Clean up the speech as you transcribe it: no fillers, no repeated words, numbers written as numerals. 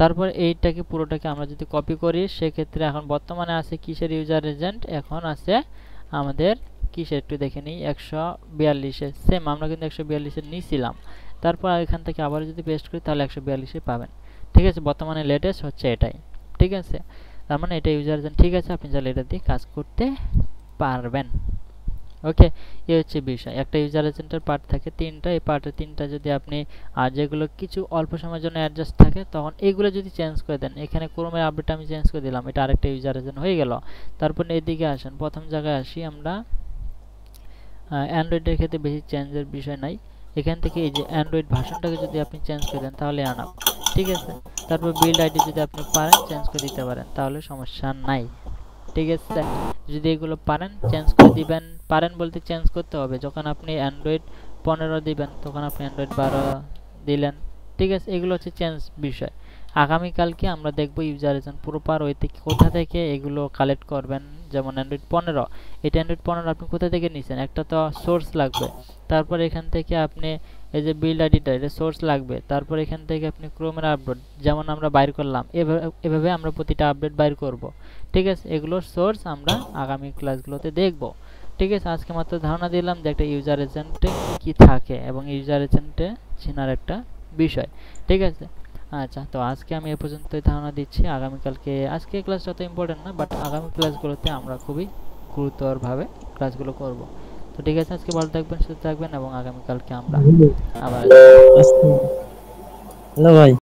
তারপর এইটাকে পুরোটাকে আমরা যদি কপি করি সেক্ষেত্রে এখন বর্তমানে আছে কিসের ইউজার এজেন্ট, এখন আছে আমাদের কিসের একটু দেখে নিই 142-এর। সেম আমরা কিন্তু 142-এর নিয়েছিলাম। তারপর এখান থেকে আবার যদি পেস্ট করি তাহলে 142-এ পাবেন। ঠিক আছে, বর্তমানে লেটেস্ট হচ্ছে এটাই। ঠিক আছে, তার মানে এটা ইউজার এজেন্ট। ঠিক আছে, আপনি চাইলে এটা দিয়ে কাজ করতে পারবেন। ওকে, এই হচ্ছে বিষয়। একটা ইউজার এজেন্টের পার্ট থাকে তিনটা, এই পার্টের তিনটা যদি আপনি আর যেগুলো কিছু অল্প সময়ের জন্য অ্যাডজাস্ট থাকে তখন এইগুলো যদি চেঞ্জ করে দেন, এখানে ক্রোমের আপডেট আমি চেঞ্জ করে দিলাম, এটা আরেকটা ইউজার এজেন্ট হয়ে গেল। তারপর এদিকে আসেন, প্রথম জায়গায় আসি আমরা। অ্যান্ড্রয়েডের ক্ষেত্রে বেশি চেঞ্জের বিষয় নাই। এখান থেকে এই যে অ্যান্ড্রয়েড ভার্সনটাকে যদি আপনি চেঞ্জ করে দেন তাহলে আনাপ। ঠিক আছে, তারপর বিল্ড আইডি যদি আপনি পারেন চেঞ্জ করে দিতে পারেন তাহলে সমস্যা নাই। ঠিক আছে, যদি এগুলো পারেন চেঞ্জ করে দিবেন। পারেন বলতে চেঞ্জ করতে হবে, যখন আপনি অ্যান্ড্রয়েড 15 দিবেন তখন আপনি অ্যান্ড্রয়েড 12 দিলেন। ঠিক আছে, এগুলো হচ্ছে চেঞ্জ বিষয়। আগামীকালকে আমরা দেখব ইউজার এজেন্ট প্রপার ওয়েতে কোথা থেকে এগুলো কালেক্ট করবেন। যেমন অ্যান্ড্রয়েড 15, এটা অ্যান্ড্রয়েড 15 আপনি কোথা থেকে নিছেন, একটা তো সোর্স লাগবে। তারপর এখান থেকে আপনি এই যে বিল্ড আইডিটা, এটা সোর্স লাগবে। তারপর এখান থেকে আপনি ক্রোমের আপডেট যেমন আমরা বাইর করলাম, এভাবে আমরা প্রতিটা আপডেট বাইর করব। ঠিক আছে, এগুলোর সোর্স আমরা আগামী ক্লাসগুলোতে দেখব। ঠিক আছে, আজকে মাত্র ধারণা দিলাম যে একটা ইউজার এজেন্টে কি থাকে এবং ইউজার এজেন্টে চেনার একটা বিষয়। ঠিক আছে, আচ্ছা, তো আজকে আমি এ পর্যন্তই ধারণা দিচ্ছি। আগামীকালকে, আজকে ক্লাসটা অত ইম্পর্টেন্ট না, বাট আগামী ক্লাসগুলোতে আমরা খুবই গুরুতরভাবে ক্লাসগুলো করব। তো ঠিক আছে, আজকে ভালো থাকবেন, সুস্থ থাকবেন এবং আগামীকালকে আমরা আবার হ্যালো ভাই।